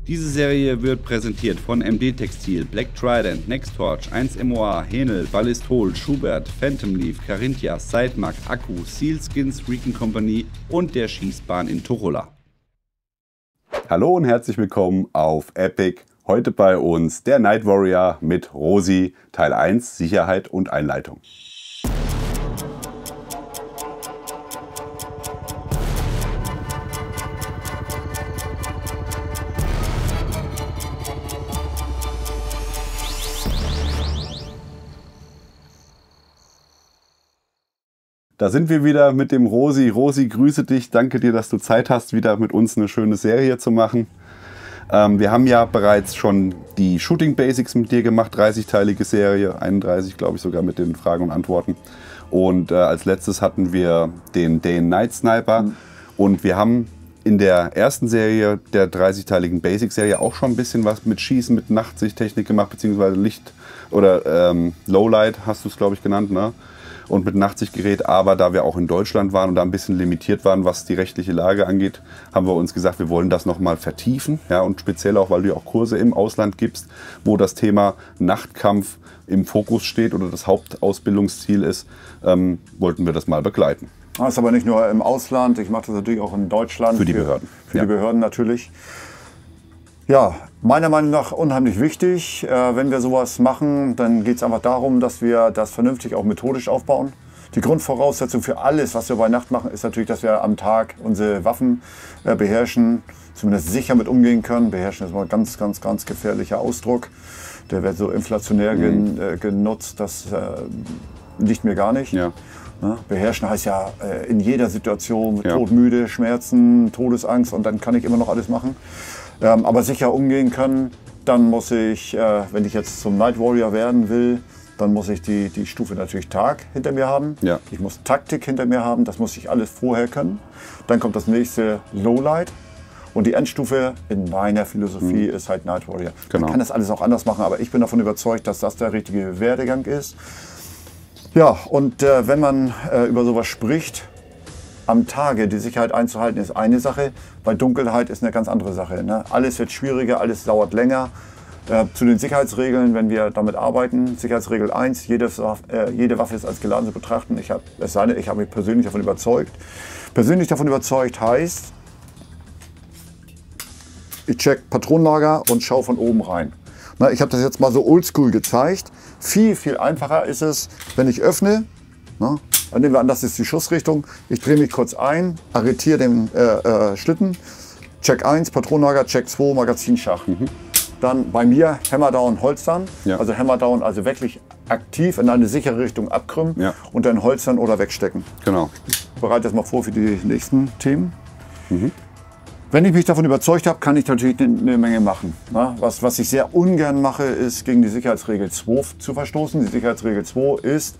Diese Serie wird präsentiert von MD Textil, Black Trident, Nextorch, 1MOA, Henel, Ballistol, Schubert, Phantom Leaf, Carinthia, Sidemark, Akku, Sealskins, Recon Company und der Schießbahn in Tuchola. Hallo und herzlich willkommen auf Epic. Heute bei uns der Night Warrior mit Rosi, Teil 1, Sicherheit und Einleitung. Da sind wir wieder mit dem Rosi. Rosi, grüße dich. Danke dir, dass du Zeit hast, wieder mit uns eine schöne Serie zu machen. Wir haben ja bereits schon die Shooting Basics mit dir gemacht, 30-teilige Serie, 31 glaube ich sogar mit den Fragen und Antworten. Und als letztes hatten wir den Day and Night Sniper. Und wir haben in der ersten Serie der 30-teiligen Basic-Serie auch schon ein bisschen was mit Schießen, mit Nachtsichttechnik gemacht, beziehungsweise Licht oder Lowlight hast du es glaube ich genannt, ne? Und mit Nachtsichtgerät, aber da wir auch in Deutschland waren und da ein bisschen limitiert waren, was die rechtliche Lage angeht, haben wir uns gesagt, wir wollen das nochmal vertiefen. Ja, und speziell auch, weil du ja auch Kurse im Ausland gibst, wo das Thema Nachtkampf im Fokus steht oder das Hauptausbildungsziel ist, wollten wir das mal begleiten. Das ist aber nicht nur im Ausland, ich mache das natürlich auch in Deutschland. Für die Behörden. Für die Behörden natürlich. Ja, meiner Meinung nach unheimlich wichtig. Wenn wir sowas machen, dann geht es einfach darum, dass wir das vernünftig auch methodisch aufbauen. Die Grundvoraussetzung für alles, was wir bei Nacht machen, ist natürlich, dass wir am Tag unsere Waffen beherrschen, zumindest sicher mit umgehen können. Beherrschen ist mal ein ganz gefährlicher Ausdruck. Der wird so inflationär genutzt, das liegt mir gar nicht. Ja. Beherrschen heißt ja in jeder Situation, todmüde, Schmerzen, Todesangst und dann kann ich immer noch alles machen. Aber sicher umgehen können, dann muss ich, wenn ich jetzt zum Night Warrior werden will, dann muss ich die Stufe natürlich Tag hinter mir haben. Ja. Ich muss Taktik hinter mir haben, das muss ich alles vorher können. Dann kommt das nächste Lowlight. Und die Endstufe in meiner Philosophie ist halt Night Warrior. Genau. Man kann das alles auch anders machen, aber ich bin davon überzeugt, dass das der richtige Werdegang ist. Ja, und wenn man über sowas spricht, am Tage die Sicherheit einzuhalten, ist eine Sache. Bei Dunkelheit ist eine ganz andere Sache. Ne? Alles wird schwieriger, alles dauert länger. Zu den Sicherheitsregeln, wenn wir damit arbeiten, Sicherheitsregel 1, jede Waffe ist als geladen zu betrachten. Ich habe mich persönlich davon überzeugt. Persönlich davon überzeugt heißt, ich check Patronenlager und schaue von oben rein. Na, ich habe das jetzt mal so oldschool gezeigt. Viel einfacher ist es, wenn ich öffne. Na, dann nehmen wir an, das ist die Schussrichtung. Ich drehe mich kurz ein, arretiere den Schlitten. Check 1, Patronenlager, Check 2, Magazinschacht. Dann bei mir Hammerdown, Holstern. Ja. Also Hammerdown, also wirklich aktiv in eine sichere Richtung abkrümmen und dann Holstern oder wegstecken. Genau. Ich bereite das mal vor für die nächsten Themen. Wenn ich mich davon überzeugt habe, kann ich natürlich eine Menge machen. Na, was ich sehr ungern mache, ist gegen die Sicherheitsregel 2 zu verstoßen. Die Sicherheitsregel 2 ist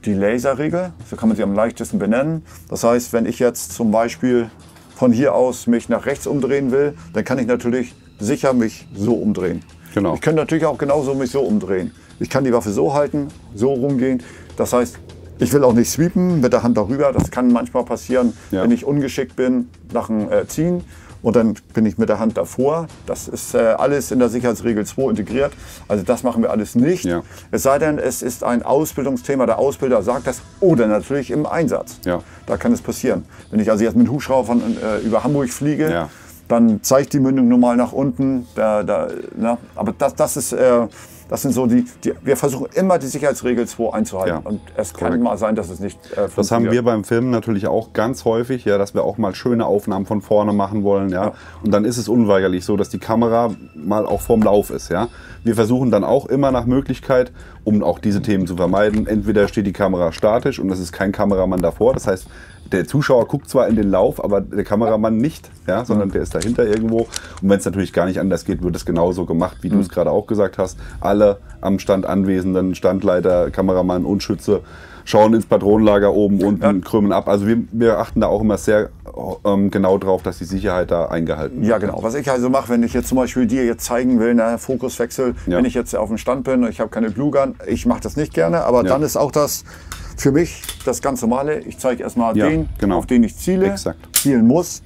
die Laserregel, so kann man sie am leichtesten benennen. Das heißt, wenn ich jetzt zum Beispiel von hier aus mich nach rechts umdrehen will, dann kann ich natürlich sicher mich so umdrehen. Genau. Ich kann natürlich auch genauso mich so umdrehen. Ich kann die Waffe so halten, so rumgehen. Das heißt, ich will auch nicht sweepen mit der Hand darüber. Das kann manchmal passieren, wenn ich ungeschickt bin nach dem Ziehen. Und dann bin ich mit der Hand davor. Das ist alles in der Sicherheitsregel 2 integriert. Also das machen wir alles nicht. Ja. Es sei denn, es ist ein Ausbildungsthema. Der Ausbilder sagt das. Oder natürlich im Einsatz. Ja. Da kann es passieren. Wenn ich also jetzt mit dem Hubschrauber über Hamburg fliege, dann zeigt die Mündung normal nach unten. Aber das sind so wir versuchen immer die Sicherheitsregel 2 einzuhalten. Ja, und es kann mal sein, dass es nicht funktioniert. Das haben wir beim Filmen natürlich auch ganz häufig, dass wir auch mal schöne Aufnahmen von vorne machen wollen. Ja? Und dann ist es unweigerlich so, dass die Kamera mal auch vorm Lauf ist. Ja? Wir versuchen dann auch immer nach Möglichkeit, um auch diese Themen zu vermeiden, entweder steht die Kamera statisch und es ist kein Kameramann davor. Das heißt, der Zuschauer guckt zwar in den Lauf, aber der Kameramann nicht, sondern der ist dahinter irgendwo. Und wenn es natürlich gar nicht anders geht, wird es genauso gemacht, wie du es gerade auch gesagt hast. Alle am Stand Anwesenden, Standleiter, Kameramann und Schütze, schauen ins Patronenlager oben, unten, krümmen ab. Also wir achten da auch immer sehr genau drauf, dass die Sicherheit da eingehalten wird. Ja, genau. Was ich also mache, wenn ich jetzt zum Beispiel dir jetzt zeigen will, Fokuswechsel, wenn ich jetzt auf dem Stand bin und ich habe keine Blue Gun, ich mache das nicht gerne, aber dann ist auch das für mich das ganz Normale. Ich zeige erstmal den, auf den ich ziele, zielen muss.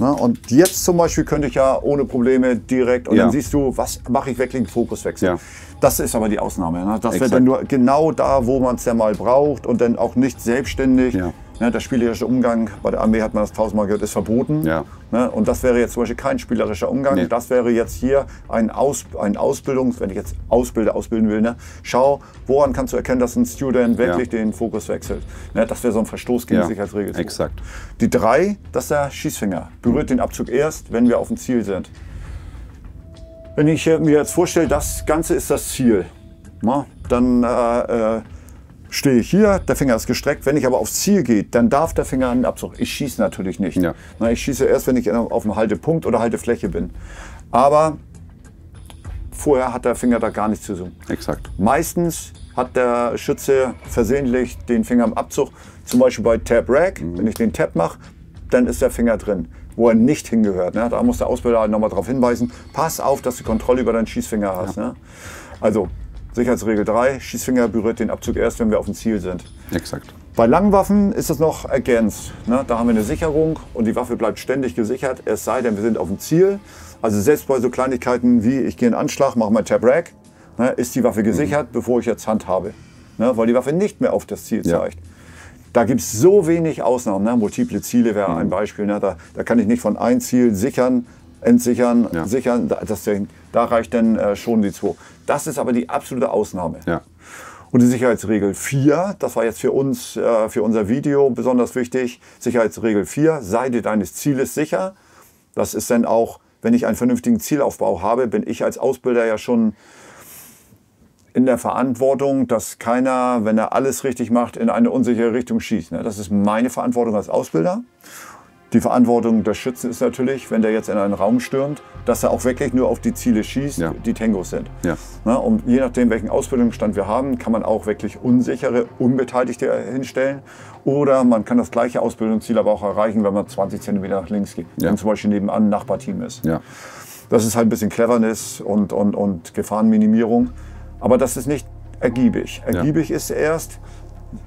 Ne? Und jetzt zum Beispiel könnte ich ja ohne Probleme direkt, und Ja. dann siehst du, was mache ich wirklich, einen Fokuswechsel. Ja. Das ist aber die Ausnahme. Ne? Das wäre Exakt. dann nur genau da, wo man es ja mal braucht und dann auch nicht selbstständig. Ja. Ne? Der spielerische Umgang, bei der Armee hat man das tausendmal gehört, ist verboten. Ja. Ne? Und das wäre jetzt zum Beispiel kein spielerischer Umgang. Nee. Das wäre jetzt hier ein Ausbildungs-, wenn ich jetzt ausbilden will, ne? Schau, woran kannst du erkennen, dass ein Student wirklich den Fokus wechselt. Ne? Das wäre so ein Verstoß gegen Ja. Sicherheitsregel. Exakt. Die 3, das ist der Schießfinger. Berührt den Abzug erst, wenn wir auf dem Ziel sind. Wenn ich mir jetzt vorstelle, das Ganze ist das Ziel, na, dann stehe ich hier, der Finger ist gestreckt. Wenn ich aber aufs Ziel gehe, dann darf der Finger einen Abzug. Ich schieße natürlich nicht. Ja. Na, ich schieße erst, wenn ich auf dem Haltepunkt oder Haltefläche bin. Aber vorher hat der Finger da gar nichts zu tun. Exakt. Meistens hat der Schütze versehentlich den Finger im Abzug, zum Beispiel bei Tap Rack. Wenn ich den Tap mache, dann ist der Finger drin, wo er nicht hingehört. Ne? Da muss der Ausbilder halt nochmal darauf hinweisen, pass auf, dass du Kontrolle über deinen Schießfinger hast. Ne? Also Sicherheitsregel 3, Schießfinger berührt den Abzug erst, wenn wir auf dem Ziel sind. Exakt. Bei langen Waffen ist es noch ergänzt. Ne? Da haben wir eine Sicherung und die Waffe bleibt ständig gesichert, es sei denn, wir sind auf dem Ziel. Also selbst bei so Kleinigkeiten wie, ich gehe in Anschlag, mache mein Tap Rack, ne, ist die Waffe gesichert, bevor ich jetzt Hand habe. Ne? Weil die Waffe nicht mehr auf das Ziel zeigt. Da gibt es so wenig Ausnahmen. Ne? Multiple Ziele wäre ein Beispiel. Ne? Da kann ich nicht von ein Ziel sichern, entsichern, sichern. Da reicht dann schon die 2. Das ist aber die absolute Ausnahme. Ja. Und die Sicherheitsregel 4, das war jetzt für uns, für unser Video besonders wichtig. Sicherheitsregel 4, Seite deines Zieles sicher. Das ist dann auch, wenn ich einen vernünftigen Zielaufbau habe, bin ich als Ausbilder ja schon in der Verantwortung, dass keiner, wenn er alles richtig macht, in eine unsichere Richtung schießt. Das ist meine Verantwortung als Ausbilder. Die Verantwortung des Schützen ist natürlich, wenn der jetzt in einen Raum stürmt, dass er auch wirklich nur auf die Ziele schießt, die Tangos sind. Ja. Und je nachdem, welchen Ausbildungsstand wir haben, kann man auch wirklich unsichere, Unbeteiligte hinstellen. Oder man kann das gleiche Ausbildungsziel aber auch erreichen, wenn man 20 cm nach links geht. Wenn zum Beispiel nebenan ein Nachbarteam ist. Ja. Das ist halt ein bisschen Cleverness und Gefahrenminimierung. Aber das ist nicht ergiebig. Ergiebig ist erst,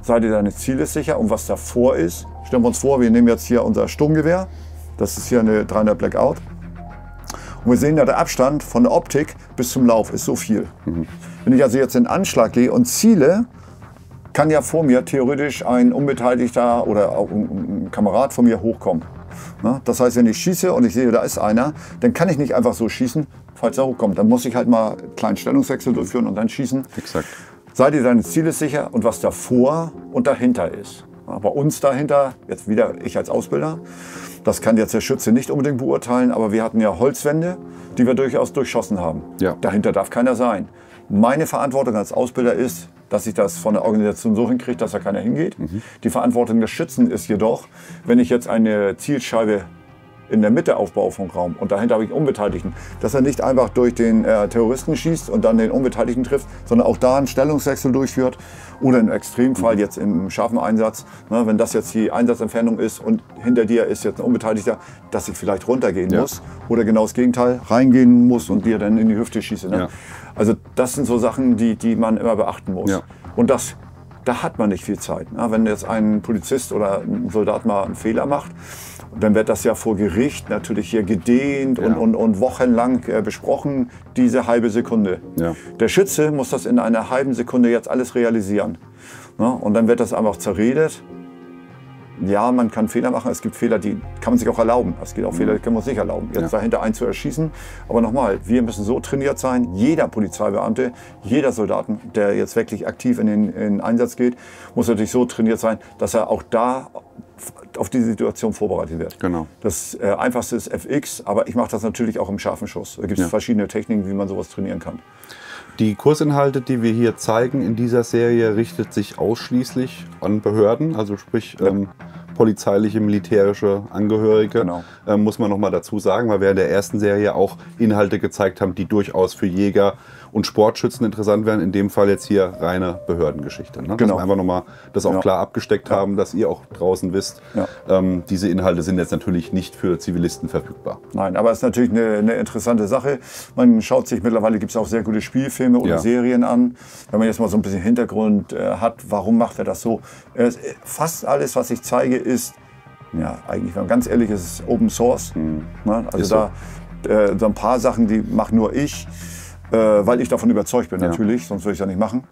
Seite deines Zieles sicher und was davor ist. Stellen wir uns vor, wir nehmen jetzt hier unser Sturmgewehr. Das ist hier eine 300 Blackout. Und wir sehen ja, der Abstand von der Optik bis zum Lauf ist so viel. Wenn ich also jetzt in Anschlag gehe und ziele, kann ja vor mir theoretisch ein Unbeteiligter oder auch ein Kamerad von mir hochkommen. Das heißt, wenn ich schieße und ich sehe, da ist einer, dann kann ich nicht einfach so schießen, falls er hochkommt. Dann muss ich halt mal einen kleinen Stellungswechsel durchführen und dann schießen. Exakt. Seite deines Zieles sicher und was davor und dahinter ist. Bei uns dahinter, jetzt wieder ich als Ausbilder, das kann jetzt der Schütze nicht unbedingt beurteilen, aber wir hatten ja Holzwände, die wir durchaus durchschossen haben. Ja. Dahinter darf keiner sein. Meine Verantwortung als Ausbilder ist, dass ich das von der Organisation so hinkriege, dass da keiner hingeht. Die Verantwortung des Schützen ist jedoch, wenn ich jetzt eine Zielscheibe in der Mitte aufbaue vom Raum und dahinter habe ich einen Unbeteiligten, dass er nicht einfach durch den Terroristen schießt und dann den Unbeteiligten trifft, sondern auch da einen Stellungswechsel durchführt oder im Extremfall jetzt im scharfen Einsatz, ne, wenn das jetzt die Einsatzentfernung ist und hinter dir ist jetzt ein Unbeteiligter, dass ich vielleicht runtergehen muss oder genau das Gegenteil, reingehen muss und dir dann in die Hüfte schieße. Ne? Ja. Also das sind so Sachen, die man immer beachten muss. Ja. Und da hat man nicht viel Zeit. Ne? Wenn jetzt ein Polizist oder ein Soldat mal einen Fehler macht, dann wird das ja vor Gericht natürlich hier gedehnt und wochenlang besprochen, diese halbe Sekunde. Ja. Der Schütze muss das in einer halben Sekunde jetzt alles realisieren. Ne? Und dann wird das einfach zerredet. Ja, man kann Fehler machen, es gibt Fehler, die kann man sich auch erlauben. Es gibt auch Fehler, die kann man sich erlauben, jetzt dahinter einen zu erschießen. Aber nochmal, wir müssen so trainiert sein, jeder Polizeibeamte, jeder Soldaten, der jetzt wirklich aktiv in den Einsatz geht, muss natürlich so trainiert sein, dass er auch da auf die Situation vorbereitet wird. Genau. Das Einfachste ist FX, aber ich mache das natürlich auch im scharfen Schuss. Da gibt es verschiedene Techniken, wie man sowas trainieren kann. Die Kursinhalte, die wir hier zeigen in dieser Serie, richtet sich ausschließlich an Behörden, also sprich polizeiliche, militärische Angehörige, muss man noch mal dazu sagen, weil wir in der ersten Serie auch Inhalte gezeigt haben, die durchaus für Jäger und Sportschützen interessant wären. In dem Fall jetzt hier reine Behördengeschichte. Ne? Dass wir einfach noch mal das auch klar abgesteckt haben, dass ihr auch draußen wisst, diese Inhalte sind jetzt natürlich nicht für Zivilisten verfügbar. Nein, aber es ist natürlich eine interessante Sache. Man schaut sich, mittlerweile gibt es auch sehr gute Spielfilme oder Serien an. Wenn man jetzt mal so ein bisschen Hintergrund hat, warum macht er das so? Fast alles, was ich zeige, ist ja, eigentlich, wenn man ganz ehrlich ist, es Open Source. Ne? Also Ist da so ein paar Sachen, die mache nur ich, weil ich davon überzeugt bin natürlich, sonst würde ich es ja nicht machen.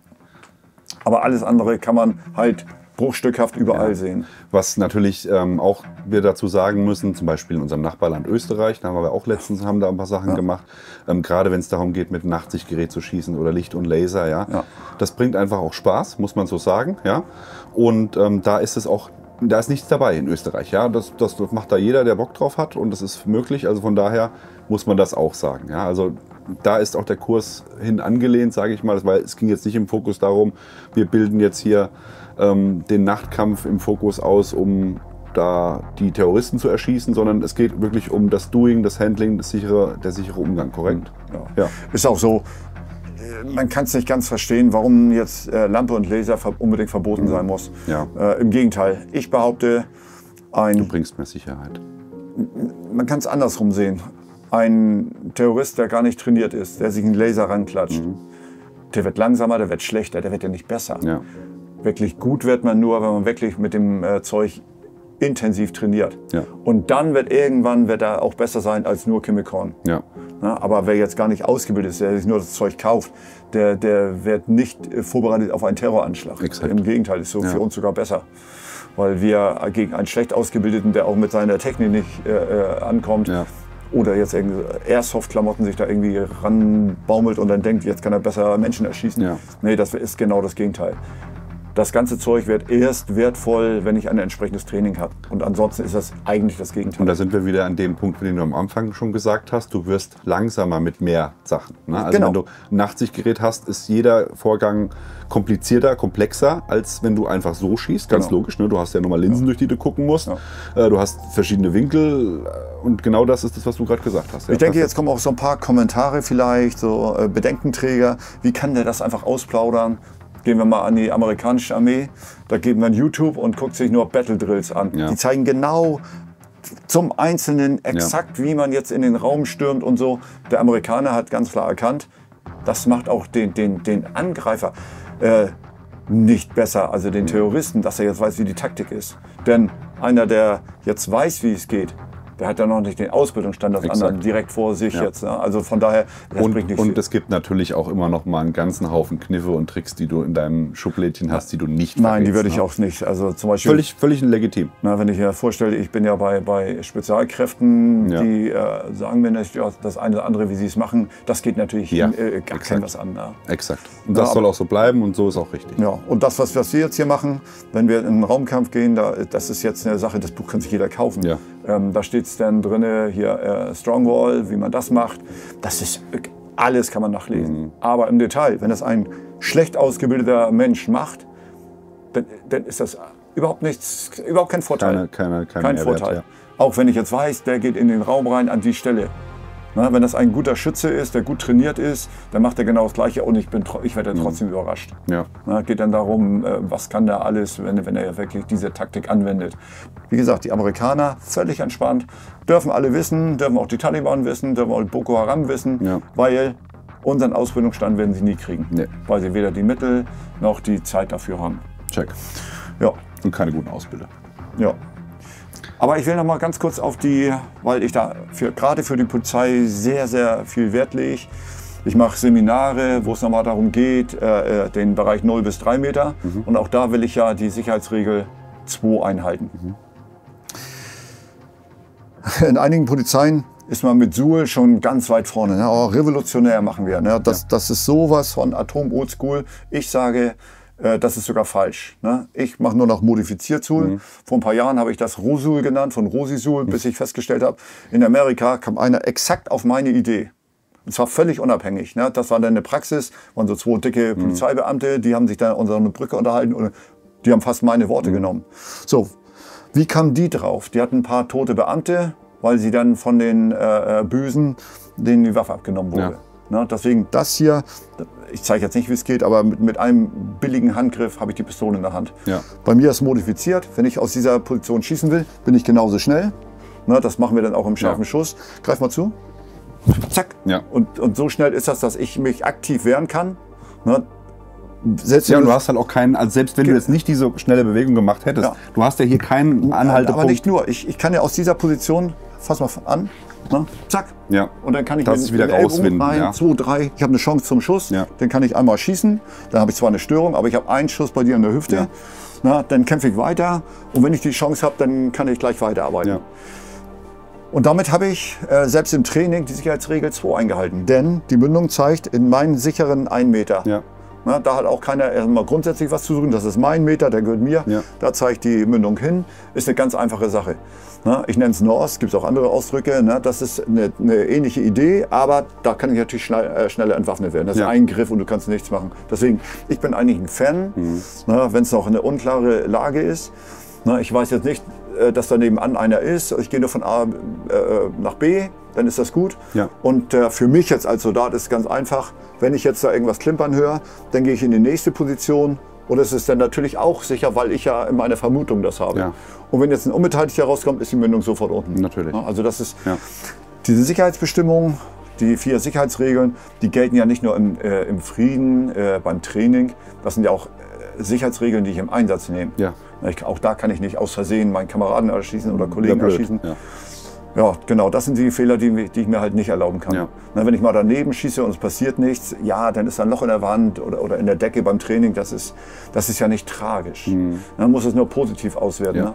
Aber alles andere kann man halt bruchstückhaft überall sehen. Was natürlich auch wir dazu sagen müssen, zum Beispiel in unserem Nachbarland Österreich, da haben wir auch letztens haben da ein paar Sachen gemacht, gerade wenn es darum geht, mit einem Nachtsichtgerät zu schießen oder Licht und Laser, ja. Das bringt einfach auch Spaß, muss man so sagen, ja. Und da ist es auch, da ist nichts dabei in Österreich, ja. Das macht da jeder, der Bock drauf hat, und das ist möglich. Also von daher muss man das auch sagen, ja. Also da ist auch der Kurs hin angelehnt, sage ich mal, weil es ging jetzt nicht im Fokus darum, wir bilden jetzt hier den Nachtkampf im Fokus aus, um da die Terroristen zu erschießen, sondern es geht wirklich um das Doing, das Handling, der sichere Umgang, korrekt? Ja. Ist auch so, man kann es nicht ganz verstehen, warum jetzt Lampe und Laser unbedingt verboten sein muss. Ja. Im Gegenteil, ich behaupte, Du bringst mehr Sicherheit. Man kann es andersrum sehen. Ein Terrorist, der gar nicht trainiert ist, der sich einen Laser ranklatscht, der wird langsamer, der wird schlechter, der wird ja nicht besser. Ja. Wirklich gut wird man nur, wenn man wirklich mit dem Zeug intensiv trainiert. Ja. Und dann wird er auch besser sein als nur Chemicon. Ja. Na, aber wer jetzt gar nicht ausgebildet ist, der sich nur das Zeug kauft, der wird nicht vorbereitet auf einen Terroranschlag. Exakt. Im Gegenteil, ist so für uns sogar besser. Weil wir gegen einen schlecht Ausgebildeten, der auch mit seiner Technik nicht ankommt, oder jetzt Airsoft-Klamotten sich da irgendwie ranbaumelt und dann denkt, jetzt kann er besser Menschen erschießen. Ja. Nee, das ist genau das Gegenteil. Das ganze Zeug wird erst wertvoll, wenn ich ein entsprechendes Training habe. Und ansonsten ist das eigentlich das Gegenteil. Und da sind wir wieder an dem Punkt, den du am Anfang schon gesagt hast. Du wirst langsamer mit mehr Sachen. Ne? Also wenn du ein Nachtsichtgerät hast, ist jeder Vorgang komplizierter, komplexer, als wenn du einfach so schießt. Ganz logisch. Ne? Du hast ja nochmal Linsen, durch die du gucken musst. Du hast verschiedene Winkel. Und genau das ist das, was du gerade gesagt hast. Ja, ich denke, jetzt kommen auch so ein paar Kommentare vielleicht, so Bedenkenträger. Wie kann der das einfach ausplaudern? Gehen wir mal an die amerikanische Armee, da geht man YouTube und guckt sich nur Battle Drills an. Die zeigen genau zum Einzelnen exakt, wie man jetzt in den Raum stürmt und so. Der Amerikaner hat ganz klar erkannt, das macht auch den Angreifer nicht besser, also den Terroristen, dass er jetzt weiß, wie die Taktik ist. Denn einer, der jetzt weiß, wie es geht, der hat ja noch nicht den Ausbildungsstand des anderen direkt vor sich jetzt. Ne? Also von daher, das bringt nichts. Und es gibt natürlich auch immer noch mal einen ganzen Haufen Kniffe und Tricks, die du in deinem Schublädchen hast, die du nicht verrätst. Nein, die würde ich auch nicht. Also zum Beispiel, völlig legitim. Na, wenn ich mir vorstelle, ich bin ja bei Spezialkräften, die sagen mir nicht, das eine oder andere, wie sie es machen, das geht natürlich gar kein was an. Ja. Exakt. Und das soll auch so bleiben und so ist auch richtig. Ja, und das, was wir jetzt hier machen, wenn wir in einen Raumkampf gehen, das ist jetzt eine Sache, das Buch kann sich jeder kaufen. Ja. Da steht es dann drin, hier Strongwall, wie man das macht. Das ist, alles kann man nachlesen. Aber im Detail, wenn das ein schlecht ausgebildeter Mensch macht, dann ist das überhaupt kein Vorteil. Kein Vorteil. Ja. Auch wenn ich jetzt weiß, der geht in den Raum rein an die Stelle. Na, wenn das ein guter Schütze ist, der gut trainiert ist, dann macht er genau das Gleiche und ich werde trotzdem überrascht. Ja. Na, geht dann darum, was kann der alles, wenn er wirklich diese Taktik anwendet. Wie gesagt, die Amerikaner, völlig entspannt, dürfen alle wissen, dürfen auch die Taliban wissen, dürfen auch Boko Haram wissen, weil unseren Ausbildungsstand werden sie nie kriegen. Nee. Weil sie weder die Mittel noch die Zeit dafür haben. Check. Ja. Und keine guten Ausbilder. Ja. Aber ich will noch mal ganz kurz auf weil ich da gerade für die Polizei sehr, sehr viel Wert lege. Ich mache Seminare, wo es nochmal darum geht, den Bereich 0 bis 3 Meter. Und auch da will ich ja die Sicherheitsregel 2 einhalten. In einigen Polizeien ist man mit Suhl schon ganz weit vorne. Ne? Oh, revolutionär machen wir. Ne? Das ist sowas von Atom-Oldschool. Ich sage, das ist sogar falsch. Ne? Ich mache nur noch modifiziert Suhl. Vor ein paar Jahren habe ich das Rosul genannt, von Rosi-Suhl, bis ich festgestellt habe, in Amerika kam einer exakt auf meine Idee. Und zwar völlig unabhängig. Ne? Das war dann eine Praxis, waren so 2 dicke Polizeibeamte, die haben sich dann unter einer Brücke unterhalten und die haben fast meine Worte genommen. So, wie kamen die drauf? Die hatten ein paar tote Beamte, weil sie dann von den Bösen denen die Waffe abgenommen wurde. Ne? Deswegen das hier, ich zeige jetzt nicht, wie es geht, aber mit einem billigen Handgriff habe ich die Pistole in der Hand. Bei mir ist modifiziert. Wenn ich aus dieser Position schießen will, bin ich genauso schnell. Ne? Das machen wir dann auch im scharfen Schuss. Greif mal zu. Zack. Und so schnell ist das, dass ich mich aktiv wehren kann. Ne? Selbst Ja, und du hast halt auch keinen, also selbst wenn du jetzt nicht diese schnelle Bewegung gemacht hättest, Ja. du hast ja hier keinen Anhaltepunkt. Aber nicht nur. Ich kann ja aus dieser Position, fass mal an, ne? Zack. Ja. Und dann kann ich Das ist wieder rauswinden. 1, 2, 3. Ich habe eine Chance zum Schuss. Ja. Dann kann ich einmal schießen. Dann habe ich zwar eine Störung, aber ich habe einen Schuss bei dir in der Hüfte. Ja. Na, dann kämpfe ich weiter. Und wenn ich die Chance habe, dann kann ich gleich weiterarbeiten. Ja. Und damit habe ich selbst im Training die Sicherheitsregel 2 eingehalten. Denn die Mündung zeigt in meinen sicheren 1 Meter. Ja. Na, da hat auch keiner erstmal grundsätzlich was zu suchen. Das ist mein Meter, der gehört mir. Ja. Da zeigt die Mündung hin. Ist eine ganz einfache Sache. Na, ich nenne es North, gibt es auch andere Ausdrücke. Na, das ist eine ähnliche Idee, aber da kann ich natürlich schneller entwaffnet werden. Das ist ein Griff und du kannst nichts machen. Deswegen, ich bin eigentlich ein Fan, wenn es noch eine unklare Lage ist. Na, ich weiß jetzt nicht, dass da nebenan einer ist. Ich gehe nur von A nach B, dann ist das gut. Ja. Und für mich jetzt als Soldat ist es ganz einfach, wenn ich jetzt da irgendwas klimpern höre, dann gehe ich in die nächste Position. Und es ist dann natürlich auch sicher, weil ich ja in meiner Vermutung das habe. Ja. Und wenn jetzt ein Unbeteiligter rauskommt, ist die Mündung sofort unten. Natürlich. Also das ist Ja. diese Sicherheitsbestimmungen, die 4 Sicherheitsregeln, die gelten ja nicht nur im Frieden, beim Training. Das sind ja auch Sicherheitsregeln, die ich im Einsatz nehme. Ja. Auch da kann ich nicht aus Versehen meinen Kameraden erschießen oder Kollegen blöd. erschießen. Ja. Ja, genau, das sind die Fehler, die ich mir halt nicht erlauben kann. Ja. Na, wenn ich mal daneben schieße und es passiert nichts, ja, dann ist da ein Loch in der Wand oder in der Decke beim Training, das ist ja nicht tragisch. Man muss es nur positiv auswerten. Ja. Ne?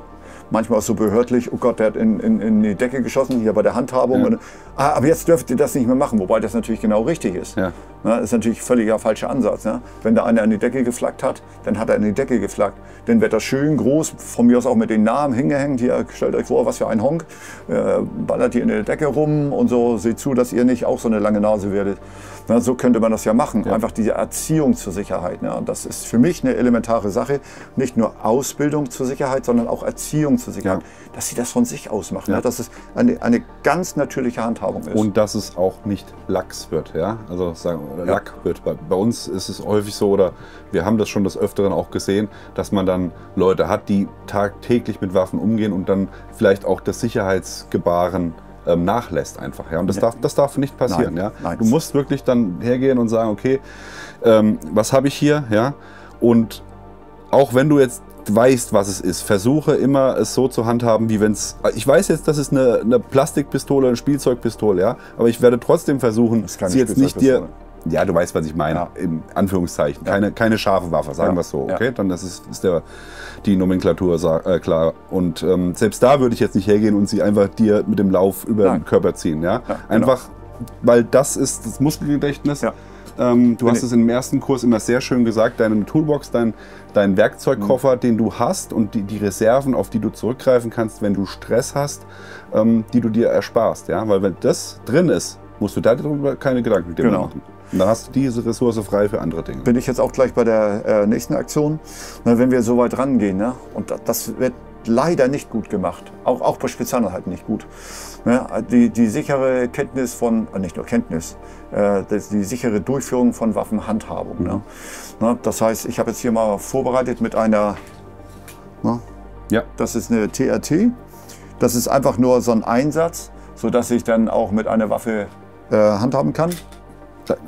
Manchmal ist es so behördlich, oh Gott, der hat in die Decke geschossen, hier bei der Handhabung. Ja. Und, aber jetzt dürft ihr das nicht mehr machen, wobei das natürlich genau richtig ist. Ja. Das ist natürlich völliger falscher Ansatz. Ne? Wenn da einer in die Decke geflaggt hat, dann hat er in die Decke geflaggt. Dann wird das schön groß, von mir aus auch mit den Namen hingehängt. Hier, stellt euch vor, was für ein Honk. Ballert hier in der Decke rum und so. Seht zu, dass ihr nicht auch so eine lange Nase werdet. Na, so könnte man das ja machen. Ja. Einfach diese Erziehung zur Sicherheit. Ne? Und das ist für mich eine elementare Sache. Nicht nur Ausbildung zur Sicherheit, sondern auch Erziehung zur Sicherheit. Ja. Dass sie das von sich aus machen. Ja. Ne? Dass es eine ganz natürliche Handhabung ist. Und dass es auch nicht lax wird, ja. Also sagen, Lack wird. Bei uns ist es häufig so, oder wir haben das schon des Öfteren auch gesehen, dass man dann Leute hat, die tagtäglich mit Waffen umgehen und dann vielleicht auch das Sicherheitsgebaren nachlässt einfach. Ja? Und das darf nicht passieren. Nein, Ja? nein. Du musst wirklich dann hergehen und sagen, okay, was habe ich hier? Ja? Und auch wenn du jetzt weißt, was es ist, versuche immer es so zu handhaben, wie wenn es... Ich weiß jetzt, das ist eine Plastikpistole, eine Spielzeugpistole, ja, aber ich werde trotzdem versuchen, Das ist keine sie jetzt nicht dir... Spielzeugpistole. Ja, du weißt, was ich meine, Ja. in Anführungszeichen. Ja. Keine scharfe Waffe, sagen Ja. wir es so, Ja. okay? Dann ist die Nomenklatur klar. Und selbst da würde ich jetzt nicht hergehen und sie einfach dir mit dem Lauf über Nein. den Körper ziehen, ja? Ja, genau. Einfach, weil das ist das Muskelgedächtnis. Ja. Du hast es im ersten Kurs immer sehr schön gesagt, deine Toolbox, dein Werkzeugkoffer, den du hast und die Reserven, auf die du zurückgreifen kannst, wenn du Stress hast, die du dir ersparst. Ja? Weil wenn das drin ist, musst du darüber keine Gedanken mit dir mehr Genau. machen. Und dann hast du diese Ressource frei für andere Dinge. Bin ich jetzt auch gleich bei der nächsten Aktion. Na, wenn wir so weit rangehen, ne? Und das wird leider nicht gut gemacht, auch bei Spezialeinheiten nicht gut. Ne? Die sichere Kenntnis von, nicht nur Kenntnis, die sichere Durchführung von Waffenhandhabung. Ne? Na, das heißt, ich habe jetzt hier mal vorbereitet mit einer, Ja. das ist eine TRT. Das ist einfach nur so ein Einsatz, sodass ich dann auch mit einer Waffe handhaben kann.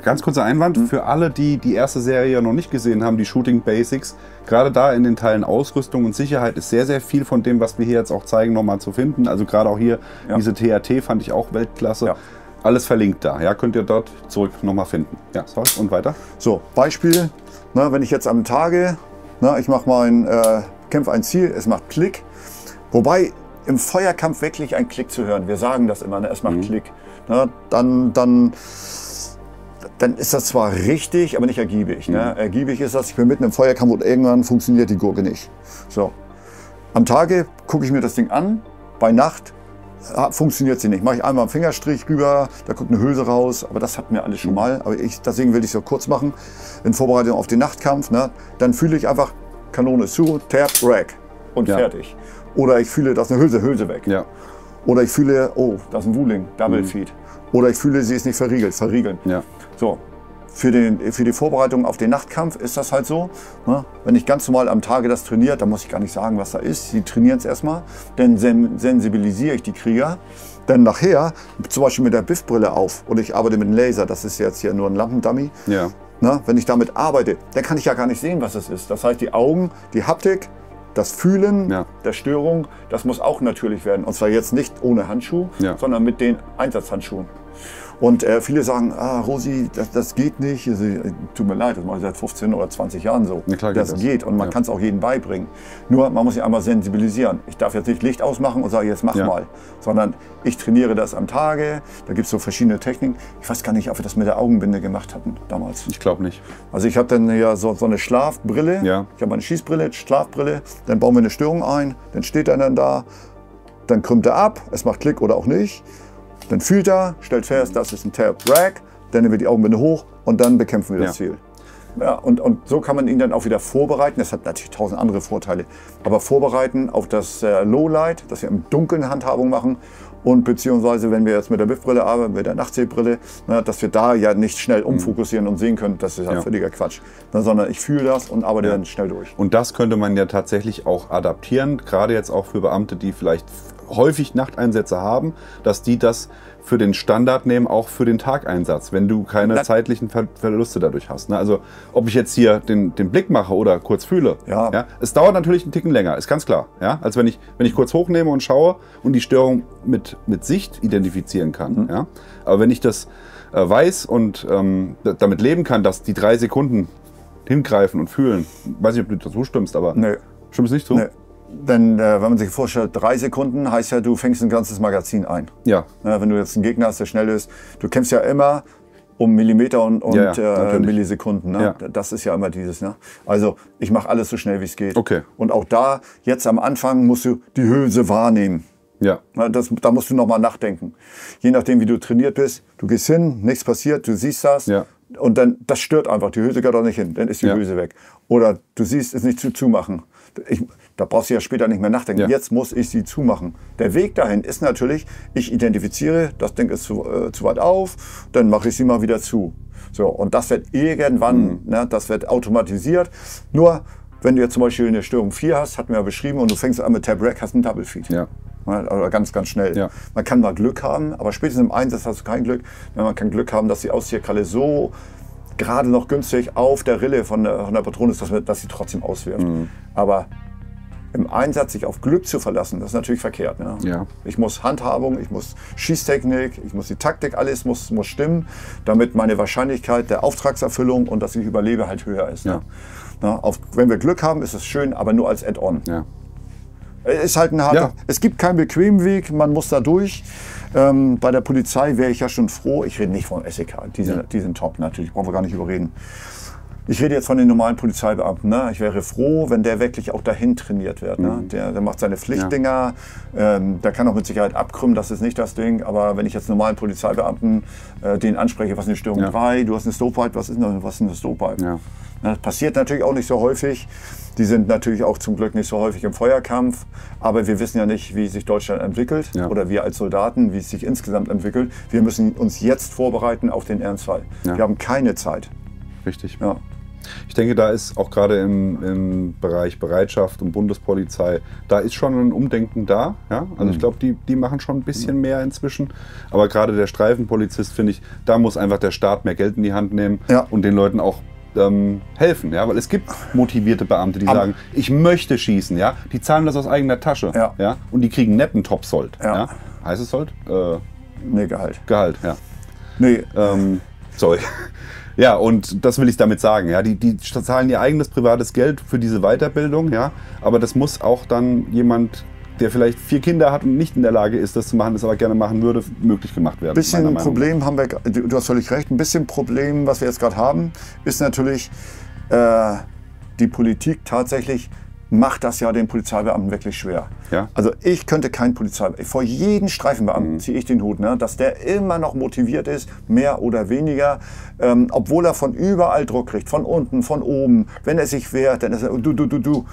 Ganz kurzer Einwand, für alle, die die erste Serie noch nicht gesehen haben, die Shooting Basics, gerade da in den Teilen Ausrüstung und Sicherheit ist sehr, sehr viel von dem, was wir hier jetzt auch zeigen, nochmal zu finden. Also gerade auch hier, diese TRT fand ich auch Weltklasse. Ja. Alles verlinkt da, ja, könnt ihr dort zurück nochmal finden. Ja, sorry, und weiter? So, Beispiel, ne, wenn ich jetzt am Tage, ne, ich mache kämpfe ein Ziel, es macht Klick. Wobei im Feuerkampf wirklich ein Klick zu hören, wir sagen das immer, ne, es macht Klick. Ne, dann ist das zwar richtig, aber nicht ergiebig. Ne? Ergiebig ist das, ich bin mitten im Feuerkampf und irgendwann funktioniert die Gurke nicht. So. Am Tage gucke ich mir das Ding an, bei Nacht funktioniert sie nicht. Mache ich einmal einen Fingerstrich rüber, da kommt eine Hülse raus, aber das hatten wir alles schon mal. Aber deswegen will ich es so kurz machen, in Vorbereitung auf den Nachtkampf. Ne? Dann fühle ich einfach, Kanone zu, Tap, Rack und fertig. Oder ich fühle, da ist eine Hülse weg. Ja. Oder ich fühle, oh, da ist ein Wuling, Double Feed. Oder ich fühle, sie ist nicht verriegelt, verriegeln. Ja. So, für die Vorbereitung auf den Nachtkampf ist das halt so. Ne? Wenn ich ganz normal am Tage das trainiere, dann muss ich gar nicht sagen, was da ist. Sie trainieren es erstmal, dann sensibilisiere ich die Krieger. Dann nachher, zum Beispiel mit der BIF-Brille auf und ich arbeite mit einem Laser, das ist jetzt hier nur ein Lampendummy. Ja. Na, wenn ich damit arbeite, dann kann ich ja gar nicht sehen, was es ist. Das heißt, die Augen, die Haptik, das Fühlen der Störung, das muss auch natürlich werden. Und zwar jetzt nicht ohne Handschuh, sondern mit den Einsatzhandschuhen. Und viele sagen, Rosi, das geht nicht. Also, tut mir leid, das mache ich seit 15 oder 20 Jahren so. Ja, klar, das geht und man kann es auch jedem beibringen. Nur man muss sich einmal sensibilisieren. Ich darf jetzt nicht Licht ausmachen und sage, jetzt mach mal. Sondern ich trainiere das am Tage. Da gibt es so verschiedene Techniken. Ich weiß gar nicht, ob wir das mit der Augenbinde gemacht hatten damals. Ich glaube nicht. Also ich habe dann ja so eine Schlafbrille. Ja. Ich habe eine Schießbrille, Schlafbrille. Dann bauen wir eine Störung ein. Dann steht er dann da. Dann krümmt er ab. Es macht Klick oder auch nicht. Dann fühlt er, stellt fest, das ist ein Tab-Rack, dann nehmen wir die Augenbinde hoch und dann bekämpfen wir das Ziel. Ja, und so kann man ihn dann auch wieder vorbereiten. Das hat natürlich 1000 andere Vorteile. Aber vorbereiten auf das Lowlight, dass wir im Dunkeln Handhabung machen und beziehungsweise, wenn wir jetzt mit der BIF-Brille arbeiten, mit der Nachtsehbrille, dass wir da ja nicht schnell umfokussieren und sehen können, das ist ja völliger Quatsch. Sondern ich fühle das und arbeite dann schnell durch. Und das könnte man ja tatsächlich auch adaptieren, gerade jetzt auch für Beamte, die vielleicht häufig Nachteinsätze haben, dass die das für den Standard nehmen, auch für den Tageinsatz, wenn du keine zeitlichen Verluste dadurch hast. Ne? Also ob ich jetzt hier den Blick mache oder kurz fühle. Ja. Es dauert natürlich einen Ticken länger, ist ganz klar. Ja? Als wenn ich kurz hochnehme und schaue und die Störung mit Sicht identifizieren kann. Ja? Aber wenn ich das weiß und damit leben kann, dass die 3 Sekunden hingreifen und fühlen, weiß nicht, ob du dazu stimmst, aber stimmst nicht zu? Nee. Denn wenn man sich vorstellt, 3 Sekunden heißt ja, du fängst ein ganzes Magazin ein. Ja. Wenn du jetzt einen Gegner hast, der schnell ist, du kämpfst ja immer um Millimeter und Millisekunden. Ne? Ja. Das ist ja immer dieses. Ne? Also ich mache alles so schnell, wie es geht. Okay. Und auch da, jetzt am Anfang, musst du die Hülse wahrnehmen. Ja. Da musst du nochmal nachdenken. Je nachdem, wie du trainiert bist, du gehst hin, nichts passiert, du siehst das. Ja. Und dann, das stört einfach, die Hülse geht doch nicht hin, dann ist die Hülse weg. Oder du siehst es nicht zumachen. Da brauchst du ja später nicht mehr nachdenken. Jetzt muss ich sie zumachen. Der Weg dahin ist natürlich, ich identifiziere, das Ding ist zu weit auf, dann mache ich sie mal wieder zu. So, und das wird irgendwann, das wird automatisiert. Nur, wenn du jetzt zum Beispiel eine Störung 4 hast, hatten wir ja beschrieben, und du fängst an mit Tab-Rack, hast einen Double Feed. Ja. Oder ganz, ganz schnell. Ja. Man kann mal Glück haben, aber spätestens im Einsatz hast du kein Glück. Man kann Glück haben, dass die Auszieherkralle so gerade noch günstig auf der Rille von der Patrone ist, dass sie trotzdem auswirft. Aber im Einsatz sich auf Glück zu verlassen, das ist natürlich verkehrt. Ne? Ja. Ich muss Handhabung, ich muss Schießtechnik, ich muss die Taktik, alles muss stimmen, damit meine Wahrscheinlichkeit der Auftragserfüllung und dass ich überlebe halt höher ist. Ja. Ne? Wenn wir Glück haben, ist es schön, aber nur als Add-on. Ja. Ist halt ein harter. Es gibt keinen bequemen Weg, man muss da durch. Bei der Polizei wäre ich ja schon froh. Ich rede nicht vom SEK, die sind top natürlich, brauchen wir gar nicht überreden. Ich rede jetzt von den normalen Polizeibeamten. Ne? Ich wäre froh, wenn der wirklich auch dahin trainiert wird. Ne? Der macht seine Pflichtdinger, der kann auch mit Sicherheit abkrümmen, das ist nicht das Ding. Aber wenn ich jetzt normalen Polizeibeamten den anspreche, was ist eine Störung 3, du hast eine Stovepipe, was ist eine Stovepipe? Ja. Das passiert natürlich auch nicht so häufig. Die sind natürlich auch zum Glück nicht so häufig im Feuerkampf. Aber wir wissen ja nicht, wie sich Deutschland entwickelt oder wir als Soldaten, wie es sich insgesamt entwickelt. Wir müssen uns jetzt vorbereiten auf den Ernstfall. Ja. Wir haben keine Zeit. Richtig. Ja. Ich denke, da ist auch gerade im Bereich Bereitschaft und Bundespolizei, da ist schon ein Umdenken da. Ja? Also ich glaube, die machen schon ein bisschen mehr inzwischen. Aber gerade der Streifenpolizist, finde ich, da muss einfach der Staat mehr Geld in die Hand nehmen und den Leuten auch helfen. Ja? Weil es gibt motivierte Beamte, die sagen, ich möchte schießen. Ja? Die zahlen das aus eigener Tasche. Ja. Ja? Und die kriegen netten Top-Sold. Ja. Ja? Heißt es Sold? Nee, Gehalt. Gehalt, ja. Nee. Sorry. Ja, und das will ich damit sagen. Ja, die zahlen ihr eigenes privates Geld für diese Weiterbildung, ja, aber das muss auch dann jemand, der vielleicht 4 Kinder hat und nicht in der Lage ist, das zu machen, das aber gerne machen würde, möglich gemacht werden. Ein bisschen Problem haben wir, du hast völlig recht, ein bisschen Problem, was wir jetzt gerade haben, ist natürlich, die Politik tatsächlich macht das ja den Polizeibeamten wirklich schwer. Ja? Also ich könnte kein Polizeibeamten, vor jedem Streifenbeamten ziehe ich den Hut, ne, dass der immer noch motiviert ist, mehr oder weniger, obwohl er von überall Druck kriegt, von unten, von oben, wenn er sich wehrt, dann ist er du.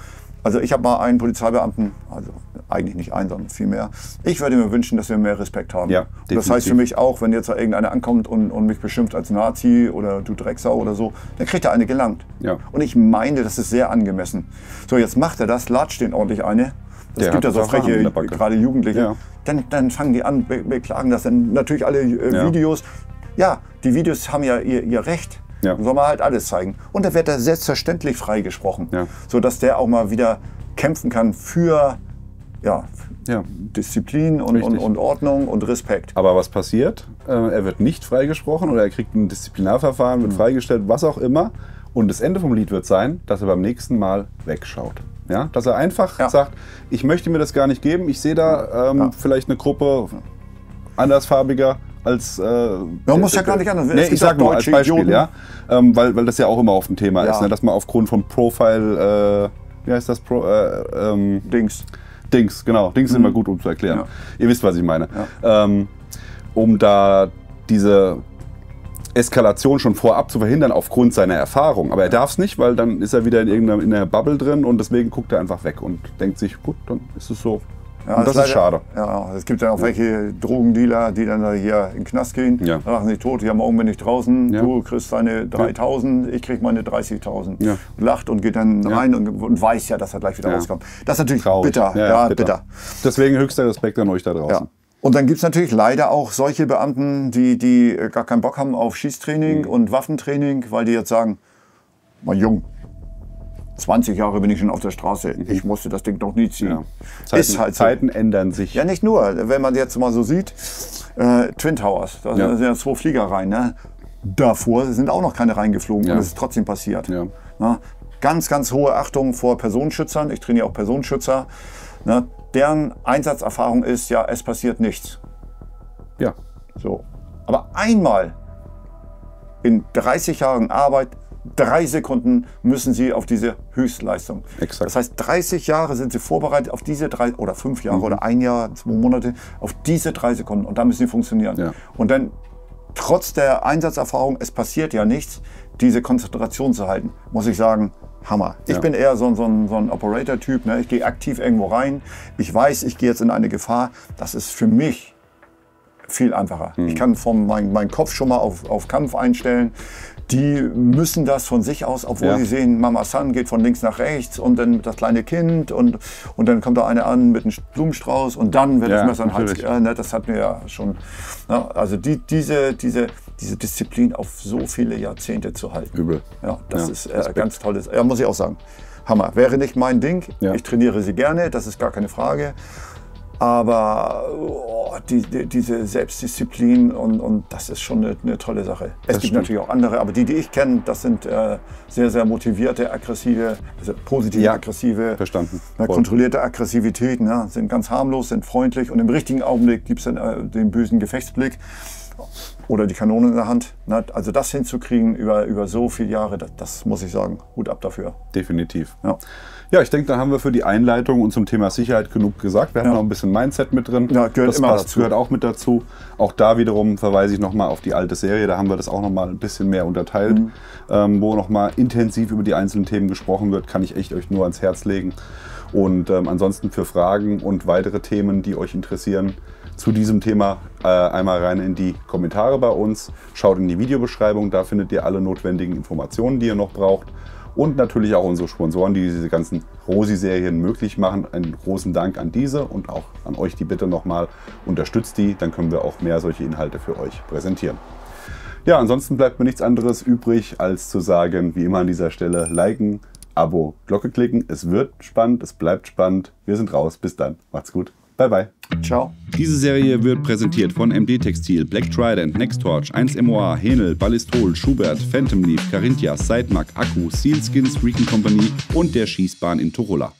Also ich habe mal einen Polizeibeamten, also eigentlich nicht einen, sondern viel mehr. Ich würde mir wünschen, dass wir mehr Respekt haben. Ja, das heißt für mich auch, wenn jetzt irgendeiner ankommt und mich beschimpft als Nazi oder du Drecksau oder so, dann kriegt er eine gelangt. Ja. Und ich meine, das ist sehr angemessen. So, jetzt macht er das, latscht den ordentlich eine. Es gibt ja so freche, gerade Jugendliche. Ja. Dann fangen die an, beklagen das dann natürlich alle Videos. Ja, die Videos haben ja ihr Recht. Ja. Dann soll man halt alles zeigen. Und da wird er selbstverständlich freigesprochen, Ja. sodass der auch mal wieder kämpfen kann für Ja. Disziplin und Ordnung und Respekt. Aber was passiert? Er wird nicht freigesprochen oder er kriegt ein Disziplinarverfahren, wird freigestellt, was auch immer. Und das Ende vom Lied wird sein, dass er beim nächsten Mal wegschaut. Ja? Dass er einfach sagt, ich möchte mir das gar nicht geben. Ich sehe da vielleicht eine Gruppe andersfarbiger als... Man muss ja gar nicht anders. Nee, ich sage nur als Beispiel, ja? Weil das ja auch immer auf dem Thema ist, ne? Dass man aufgrund von Profile... wie heißt das? Dings, genau. Dings ist immer gut, um zu erklären. Ja. Ihr wisst, was ich meine. Ja. Um da diese Eskalation schon vorab zu verhindern aufgrund seiner Erfahrung. Aber er darf es nicht, weil dann ist er wieder in einer Bubble drin und deswegen guckt er einfach weg und denkt sich, gut, dann ist es so. Ja, und das ist schade. Ja, es gibt ja auch welche Drogendealer, die dann da hier in den Knast gehen. Ja. Da machen sie tot, ja, morgen bin ich draußen, Ja. du kriegst deine 3.000, ich krieg meine 30.000. Ja. Lacht und geht dann rein und weiß ja, dass er gleich wieder rauskommt. Das ist natürlich Traurig. bitter. Ja, bitter. Deswegen höchster Respekt an euch da draußen. Ja. Und dann gibt es natürlich leider auch solche Beamten, die gar keinen Bock haben auf Schießtraining und Waffentraining, weil die jetzt sagen, mein Junge, 20 Jahre bin ich schon auf der Straße, ich musste das Ding noch nie ziehen. Ja. Ist halt so. Zeiten ändern sich. Ja, nicht nur. Wenn man jetzt mal so sieht, Twin Towers, da sind ja 2 Flieger rein. Ne? Davor sind auch noch keine reingeflogen und es ist trotzdem passiert. Ja. Na? Ganz, ganz hohe Achtung vor Personenschützern. Ich trainiere auch Personenschützer. Na? Deren Einsatzerfahrung ist, ja, es passiert nichts. Ja. So. Aber einmal in 30 Jahren Arbeit, 3 Sekunden müssen Sie auf diese Höchstleistung. Exakt. Das heißt, 30 Jahre sind Sie vorbereitet auf diese 3 oder 5 Jahre oder 1 Jahr, 2 Monate, auf diese 3 Sekunden. Und da müssen Sie funktionieren. Ja. Und dann, trotz der Einsatzerfahrung, es passiert ja nichts, diese Konzentration zu halten, muss ich sagen, Hammer. Ich bin eher so ein Operator-Typ. Ne? Ich gehe aktiv irgendwo rein. Ich weiß, ich gehe jetzt in eine Gefahr. Das ist für mich viel einfacher. Ich kann meinen Kopf schon mal auf Kampf einstellen. Die müssen das von sich aus, obwohl sie sehen, Mama San geht von links nach rechts und dann das kleine Kind und dann kommt da einer an mit einem Blumenstrauß und dann wird das Messer in den Hals. Ne, das hatten wir ja schon. Ne? Also diese Disziplin auf so viele Jahrzehnte zu halten. Übel. Ja, das ist ganz tolles. Ja, muss ich auch sagen. Hammer. Wäre nicht mein Ding. Ja. Ich trainiere sie gerne, das ist gar keine Frage. Aber diese Selbstdisziplin und das ist schon eine tolle Sache. Es gibt natürlich auch andere, aber die ich kenne, das sind sehr, sehr motivierte, aggressive, also positive, aggressive, kontrollierte Aggressivität. Ne? Sind ganz harmlos, sind freundlich und im richtigen Augenblick gibt es dann den bösen Gefechtsblick oder die Kanone in der Hand. Ne? Also das hinzukriegen über so viele Jahre, das muss ich sagen, Hut ab dafür. Definitiv. Ja. Ja, ich denke, da haben wir für die Einleitung und zum Thema Sicherheit genug gesagt. Wir haben noch ein bisschen Mindset mit drin. Ja, gehört immer dazu. Gehört auch mit dazu. Auch da wiederum verweise ich nochmal auf die alte Serie. Da haben wir das auch nochmal ein bisschen mehr unterteilt, wo nochmal intensiv über die einzelnen Themen gesprochen wird. Kann ich echt euch nur ans Herz legen. Und ansonsten für Fragen und weitere Themen, die euch interessieren, zu diesem Thema einmal rein in die Kommentare bei uns. Schaut in die Videobeschreibung, da findet ihr alle notwendigen Informationen, die ihr noch braucht. Und natürlich auch unsere Sponsoren, die diese ganzen Rosi-Serien möglich machen. Einen großen Dank an diese und auch an euch die Bitte nochmal, unterstützt die, dann können wir auch mehr solche Inhalte für euch präsentieren. Ja, ansonsten bleibt mir nichts anderes übrig, als zu sagen, wie immer an dieser Stelle, liken, Abo, Glocke klicken. Es wird spannend, es bleibt spannend. Wir sind raus, bis dann. Macht's gut. Bye, bye. Ciao. Diese Serie wird präsentiert von MD Textil, Black Trident, Nextorch, 1MOA, Henel, Ballistol, Schubert, Phantom Leaf, Carinthia, Sidemark, Akku, Sealskins, Recon Company und der Schießbahn in Torulla.